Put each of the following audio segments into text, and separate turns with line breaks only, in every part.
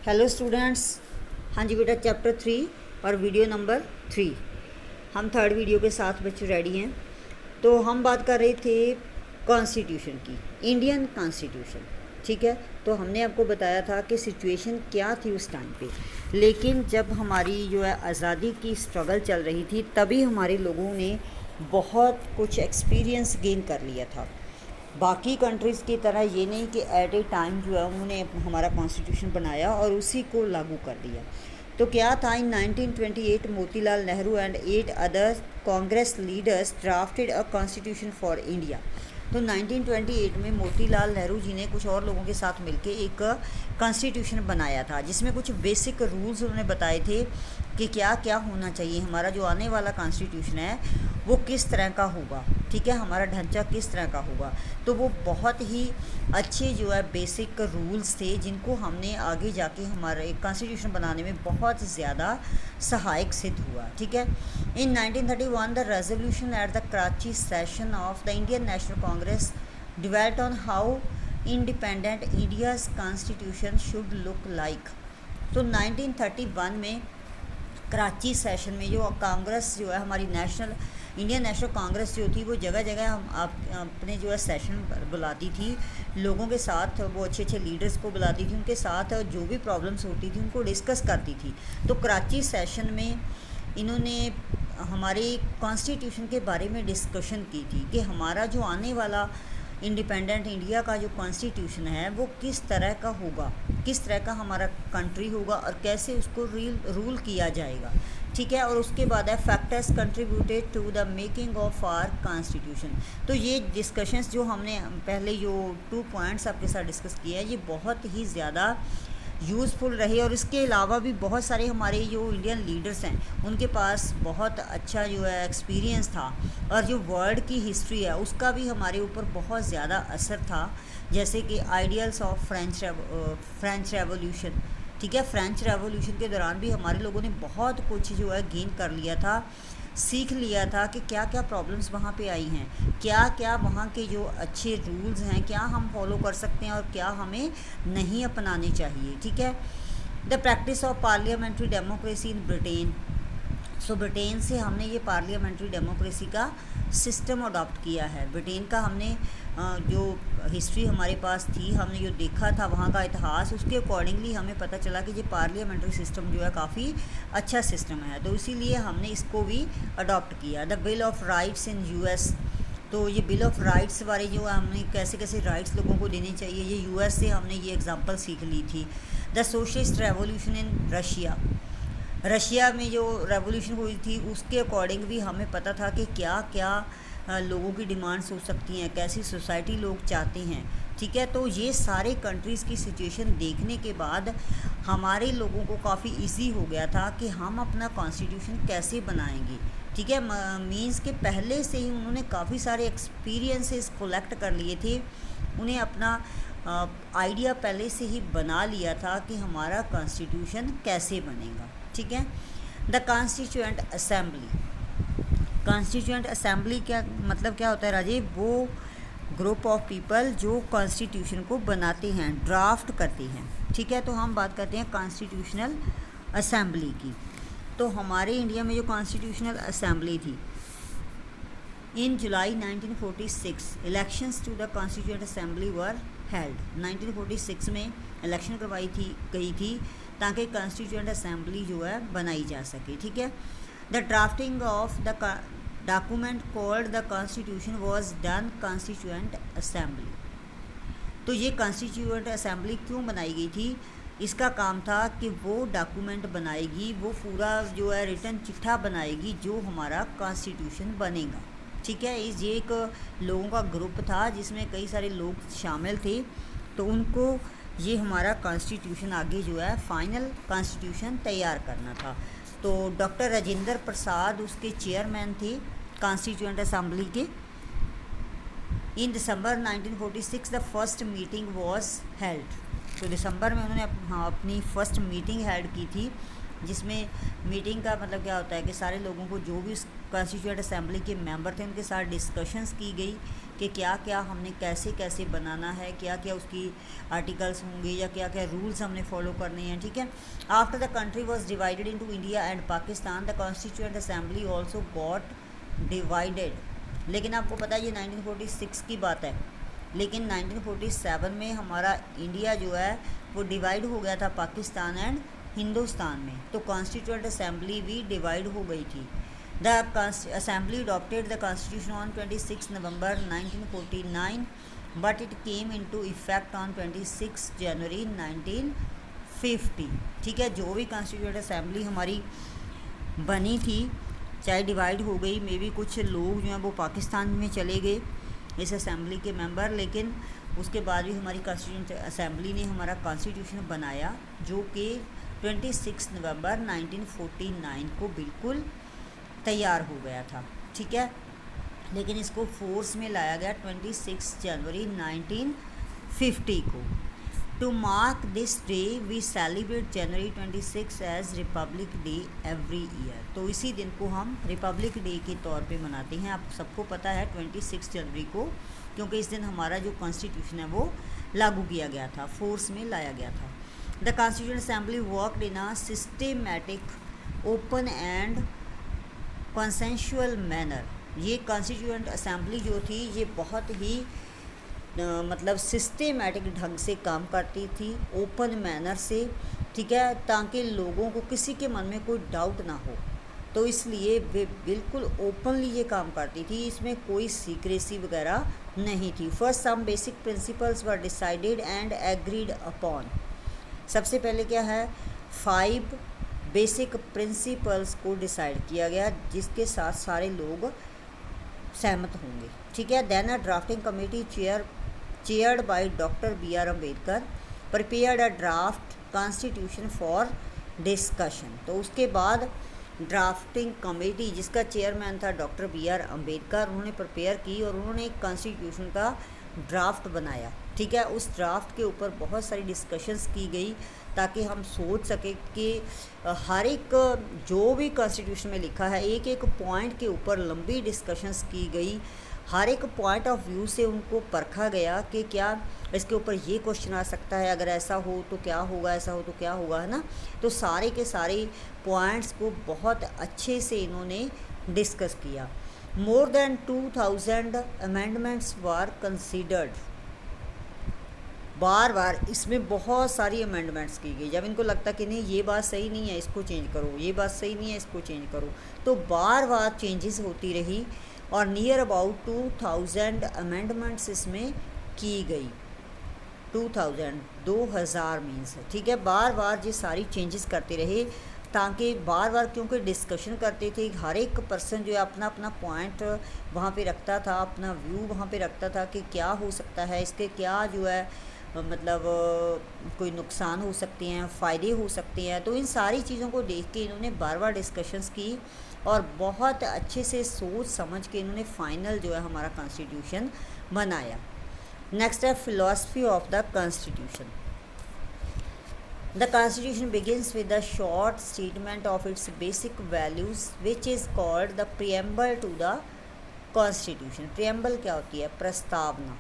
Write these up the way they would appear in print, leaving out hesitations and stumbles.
Hello students. हाँ जी बेटा, chapter 3 और वीडियो नंबर 3 हम थर्ड वीडियो के साथ बच्चे रेडी हैं। तो हम बात कर रहे थे कॉन्स्टिट्यूशन की, इंडियन कॉन्स्टिट्यूशन। ठीक है, तो हमने आपको बताया था कि सिचुएशन क्या थी उस टाइम पे, लेकिन जब हमारी जो है आज़ादी की स्ट्रगल चल रही थी तभी हमारे लोगों ने बहुत कुछ एक्सपीरियंस गेन कर लिया था। बाकी कंट्रीज़ की तरह ये नहीं कि एट ए टाइम जो है उन्होंने हमारा कॉन्स्टिट्यूशन बनाया और उसी को लागू कर दिया। तो क्या था, इन 1928 Motilal Nehru and 8 other Congress leaders drafted a constitution for India. तो 1928 में मोतीलाल नेहरू जी ने कुछ और लोगों के साथ मिलकर एक कॉन्स्टिट्यूशन बनाया था, जिसमें कुछ बेसिक रूल्स उन्होंने बताए थे कि क्या क्या होना चाहिए, हमारा जो आने वाला कॉन्स्टिट्यूशन है वो किस तरह का होगा। ठीक है, हमारा ढांचा किस तरह का होगा। तो वो बहुत ही अच्छे जो है बेसिक रूल्स थे, जिनको हमने आगे जाके हमारे कॉन्स्टिट्यूशन बनाने में बहुत ज़्यादा सहायक सिद्ध हुआ। ठीक है, in 1931 the resolution at the Karachi session of the Indian National Congress dwelt on how independent India's constitution should look like. तो 1931 में कराची सेशन में जो कांग्रेस जो है हमारी इंडियन नेशनल कांग्रेस जो थी, वो जगह जगह हम अपने जो है सेशन बुलाती थी, लोगों के साथ वो अच्छे अच्छे लीडर्स को बुलाती थी, उनके साथ जो भी प्रॉब्लम्स होती थी उनको डिस्कस करती थी। तो कराची सेशन में इन्होंने हमारे कॉन्स्टिट्यूशन के बारे में डिस्कशन की थी कि हमारा जो आने वाला इंडिपेंडेंट इंडिया का जो कॉन्स्टिट्यूशन है वो किस तरह का होगा, किस तरह का हमारा कंट्री होगा और कैसे उसको रूल किया जाएगा। ठीक है, और उसके बाद है factors contributed to the making of our constitution. तो ये डिस्कशंस जो हमने पहले जो 2 पॉइंट्स आपके साथ डिस्कस किया है, ये बहुत ही ज़्यादा यूज़फुल रहे। और इसके अलावा भी बहुत सारे हमारे जो इंडियन लीडर्स हैं उनके पास बहुत अच्छा जो है एक्सपीरियंस था, और जो वर्ल्ड की हिस्ट्री है उसका भी हमारे ऊपर बहुत ज़्यादा असर था। जैसे कि आइडियल्स ऑफ फ्रेंच रेवोल्यूशन। ठीक है, फ्रेंच रेवोल्यूशन के दौरान भी हमारे लोगों ने बहुत कुछ जो है गेन कर लिया था, सीख लिया था कि क्या क्या प्रॉब्लम्स वहाँ पे आई हैं, क्या क्या वहाँ के जो अच्छे रूल्स हैं क्या हम फॉलो कर सकते हैं और क्या हमें नहीं अपनाने चाहिए। ठीक है, the practice of parliamentary democracy in Britain. So Britain से हमने ये पार्लियामेंट्री डेमोक्रेसी का सिस्टम अडॉप्ट किया है। ब्रिटेन का हमने जो हिस्ट्री हमारे पास थी, हमने जो देखा था वहाँ का इतिहास, उसके अकॉर्डिंगली हमें पता चला कि ये पार्लियामेंट्री सिस्टम जो है काफ़ी अच्छा सिस्टम है, तो इसीलिए हमने इसको भी अडॉप्ट किया। The bill of rights in US. तो ये बिल ऑफ राइट्स बारे जो हमने कैसे कैसे राइट्स लोगों को देने चाहिए, ये यूएस से हमने ये एग्जांपल सीख ली थी। The socialist revolution in Russia. Russia में जो रेवोल्यूशन हुई थी उसके अकॉर्डिंग भी हमें पता था कि क्या क्या लोगों की डिमांड्स हो सकती हैं, कैसी सोसाइटी लोग चाहते हैं। ठीक है, तो ये सारे कंट्रीज़ की सिचुएशन देखने के बाद हमारे लोगों को काफ़ी इजी हो गया था कि हम अपना कॉन्स्टिट्यूशन कैसे बनाएंगे। ठीक है, मीन्स के पहले से ही उन्होंने काफ़ी सारे एक्सपीरियंसेस कलेक्ट कर लिए थे, उन्हें अपना आइडिया पहले से ही बना लिया था कि हमारा कॉन्स्टिट्यूशन कैसे बनेगा। ठीक है, the constituent assembly. Constituent assembly क्या मतलब क्या होता है राजीव? वो ग्रुप ऑफ पीपल जो कॉन्स्टिट्यूशन को बनाते हैं, ड्राफ्ट करते हैं। ठीक है, तो हम बात करते हैं कॉन्स्टिट्यूशनल असेंबली की। तो हमारे इंडिया में जो कॉन्स्टिट्यूशनल असेंबली थी, in July 1946 elections to the constituent assembly were held. 1946 में इलेक्शन करवाई गई थी ताकि कॉन्स्टिट्यूएंट असेंबली जो है बनाई जा सके। ठीक है, the drafting of the document called the constitution was done constituent assembly. तो ये कॉन्स्टिट्यूएंट असेंबली क्यों बनाई गई थी? इसका काम था कि वो डॉक्यूमेंट बनाएगी, वो पूरा जो है रिटन चिट्ठा बनाएगी जो हमारा कॉन्स्टिट्यूशन बनेगा। ठीक है, ये एक लोगों का ग्रुप था जिसमें कई सारे लोग शामिल थे, तो उनको ये हमारा कॉन्स्टिट्यूशन आगे जो है फाइनल कॉन्स्टिट्यूशन तैयार करना था। तो डॉक्टर राजेंद्र प्रसाद उसके चेयरमैन थे कॉन्स्टिट्यूएंट असेंबली के। इन दिसंबर 1946 the first meeting was held. तो दिसंबर में उन्होंने अपनी फर्स्ट मीटिंग हेल्ड की थी जिसमें मीटिंग का मतलब क्या होता है कि सारे लोगों को, जो भी कॉन्स्टिट्यूएंट असेंबली के मेंबर थे, उनके साथ डिस्कशंस की गई कि क्या क्या हमने कैसे कैसे बनाना है, क्या क्या उसकी आर्टिकल्स होंगे या क्या क्या रूल्स हमने फॉलो करने हैं, ठीक है। After the country was divided into India and Pakistan, the constituent assembly also got divided. लेकिन आपको पता है ये 1946 की बात है, लेकिन 1947 में हमारा इंडिया जो है वो डिवाइड हो गया था पाकिस्तान एंड हिंदुस्तान में, तो कॉन्स्टिट्यूएंट असेंबली भी डिवाइड हो गई थी। The assembly adopted the constitution on 26 November 1949 but it came into effect on 26 जनवरी 1950। ठीक है, जो भी कॉन्स्टिट्यूएंट असेंबली हमारी बनी थी, चाहे डिवाइड हो गई, मे बी कुछ लोग जो हैं वो पाकिस्तान में चले गए इस असेंबली के मेंबर, लेकिन उसके बाद भी हमारी कॉन्स्टिट्यूंट असेंबली ने हमारा कॉन्स्टिट्यूशन बनाया जो कि 26 नवंबर 1949 को बिल्कुल तैयार हो गया था। ठीक है, लेकिन इसको फोर्स में लाया गया 26 जनवरी 1950 को। To mark this day we celebrate January 26 as republic day every year. तो इसी दिन को हम रिपब्लिक डे के तौर पे मनाते हैं। आप सबको पता है 26 जनवरी को, क्योंकि इस दिन हमारा जो कॉन्स्टिट्यूशन है वो लागू किया गया था, फोर्स में लाया गया था। The constitution assembly worked in a systematic, open and consensual manner. ये कॉन्स्टिट्यूएंट असेंबली जो थी ये बहुत ही मतलब सिस्टेमेटिक ढंग से काम करती थी, ओपन मैनर से, ठीक है, ताकि लोगों को किसी के मन में कोई डाउट ना हो। तो इसलिए वे बिल्कुल ओपनली ये काम करती थी, इसमें कोई सीक्रेसी वगैरह नहीं थी। First some basic principles were decided and agreed upon. सबसे पहले क्या है, 5 बेसिक प्रिंसिपल्स को डिसाइड किया गया जिसके साथ सारे लोग सहमत होंगे। ठीक है, then a drafting committee chaired by doctor B.R. Ambedkar prepared a draft constitution for discussion. तो उसके बाद ड्राफ्टिंग कमेटी जिसका चेयरमैन था डॉक्टर B.R. अम्बेडकर, उन्होंने प्रिपेयर की और उन्होंने एक कॉन्स्टिट्यूशन का ड्राफ्ट बनाया। ठीक है, उस ड्राफ्ट के ऊपर बहुत सारी डिस्कशंस की गई ताकि हम सोच सकें कि हर एक जो भी कॉन्स्टिट्यूशन में लिखा है, एक एक पॉइंट के ऊपर लंबी डिस्कशंस की गई। हर एक पॉइंट ऑफ व्यू से उनको परखा गया कि क्या इसके ऊपर ये क्वेश्चन आ सकता है, अगर ऐसा हो तो क्या होगा, ऐसा हो तो क्या होगा, है ना। तो सारे के सारे पॉइंट्स को बहुत अच्छे से इन्होंने डिस्कस किया। मोर देन 2000 अमेंडमेंट्स वर कंसीडर्ड। बार बार इसमें बहुत सारी अमेंडमेंट्स की गई। जब इनको लगता कि नहीं ये बात सही नहीं है, इसको चेंज करो, ये बात सही नहीं है, इसको चेंज करो, तो बार बार चेंजेस होती रही और नियर अबाउट 2000 अमेंडमेंट्स इसमें की गई। 2000 मीन्स, ठीक है, बार बार ये सारी चेंजेस करते रहे ताकि बार बार, क्योंकि डिस्कशन करते थे, हर एक पर्सन जो है अपना अपना पॉइंट वहाँ पे रखता था, अपना व्यू वहाँ पे रखता था कि क्या हो सकता है, इसके क्या जो है मतलब कोई नुकसान हो सकते हैं, फ़ायदे हो सकते हैं। तो इन सारी चीज़ों को देख के इन्होंने बार बार डिस्कशंस की और बहुत अच्छे से सोच समझ के इन्होंने फाइनल जो है हमारा कॉन्स्टिट्यूशन बनाया। नेक्स्ट है philosophy of the constitution. The constitution begins with the short statement of its basic values which is called the preamble to the constitution. Preamble क्या होती है, प्रस्तावना।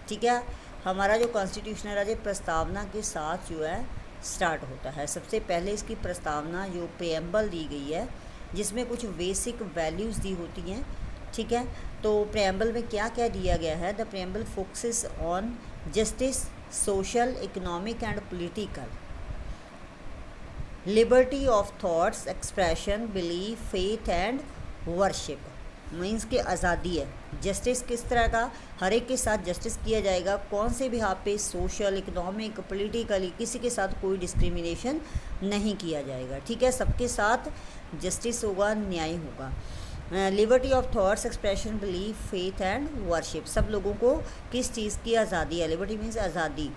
ठीक है, हमारा जो कॉन्स्टिट्यूशन है प्रस्तावना के साथ जो है स्टार्ट होता है। सबसे पहले इसकी प्रस्तावना जो प्रियम्बल दी गई है जिसमें कुछ बेसिक वैल्यूज़ दी होती हैं। ठीक है, तो प्रियम्बल में क्या क्या दिया गया है, the preamble focuses on justice, social, economic and political, liberty of thoughts, expression, belief, faith and worship. Means की आज़ादी है। जस्टिस किस तरह का, हर एक के साथ जस्टिस किया जाएगा, कौन से भी यहाँ पे सोशल, इकोनॉमिक, पॉलिटिकली किसी के साथ कोई डिस्क्रिमिनेशन नहीं किया जाएगा। ठीक है, सबके साथ जस्टिस होगा, न्याय होगा। Liberty of thoughts, expression, belief, faith and worship. सब लोगों को किस चीज़ की आज़ादी है, लिबर्टी मीन्स आज़ादी,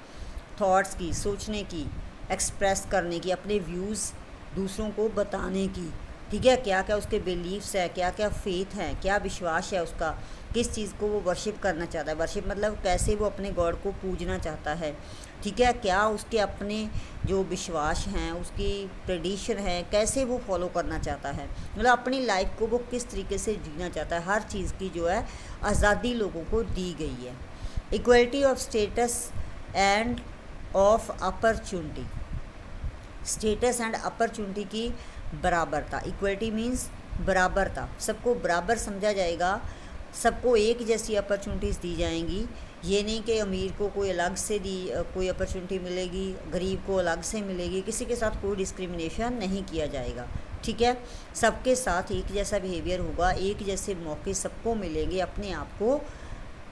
थॉट्स की, सोचने की, एक्सप्रेस करने की, अपने व्यूज़ दूसरों को बताने की, ठीक है, क्या क्या उसके बिलीव्स है, क्या क्या फेथ है, क्या विश्वास है उसका, किस चीज़ को वो वर्शिप करना चाहता है। वर्शिप मतलब कैसे वो अपने गॉड को पूजना चाहता है, ठीक है, क्या उसके अपने जो विश्वास हैं, उसकी ट्रेडिशन है, कैसे वो फॉलो करना चाहता है, मतलब अपनी लाइफ को वो किस तरीके से जीना चाहता है। हर चीज़ की जो है आज़ादी लोगों को दी गई है। Equality of status end of opportunity, status and opportunity की बराबरता। इक्वलिटी मीन्स बराबरता, सबको बराबर समझा जाएगा, सबको एक जैसी अपॉर्चुनिटीज़ दी जाएंगी। ये नहीं कि अमीर को कोई अलग से कोई अपॉर्चुनिटी मिलेगी, गरीब को अलग से मिलेगी, किसी के साथ कोई डिस्क्रिमिनेशन नहीं किया जाएगा, ठीक है। सबके साथ एक जैसा बिहेवियर होगा, एक जैसे मौके सबको मिलेंगे अपने आप को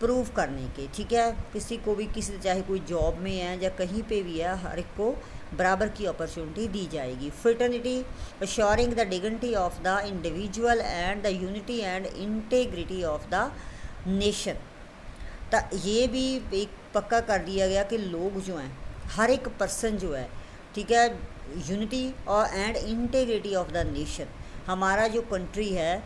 प्रूव करने के, ठीक है। किसी को भी, किसी चाहे कोई जॉब में है या कहीं पे भी है, हर एक को बराबर की अपॉर्चुनिटी दी जाएगी। Fraternity assuring the dignity of the individual and the unity and integrity of the nation. तो ये भी एक पक्का कर दिया गया कि लोग जो हैं, हर एक पर्सन जो है, ठीक है, यूनिटी और and integrity of the nation, हमारा जो कंट्री है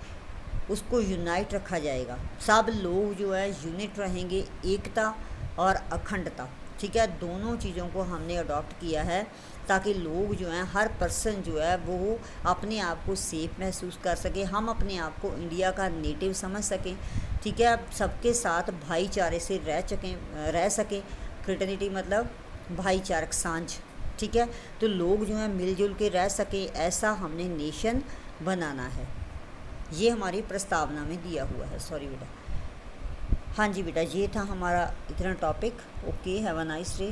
उसको यूनाइट रखा जाएगा। सब लोग जो है यूनिट रहेंगे, एकता और अखंडता, ठीक है, दोनों चीज़ों को हमने अडॉप्ट किया है ताकि लोग जो हैं, हर पर्सन जो है वो अपने आप को सेफ महसूस कर सके, हम अपने आप को इंडिया का नेटिव समझ सकें, ठीक है, सबके साथ भाईचारे से रह सकें। फ्रेटर्निटी मतलब भाईचारक सांझ, ठीक है, तो लोग जो हैं मिलजुल के रह सकें, ऐसा हमने नेशन बनाना है। ये हमारी प्रस्तावना में दिया हुआ है। सॉरी बेटा, हाँ जी बेटा, ये था हमारा इतना topic. Okay, have a nice day.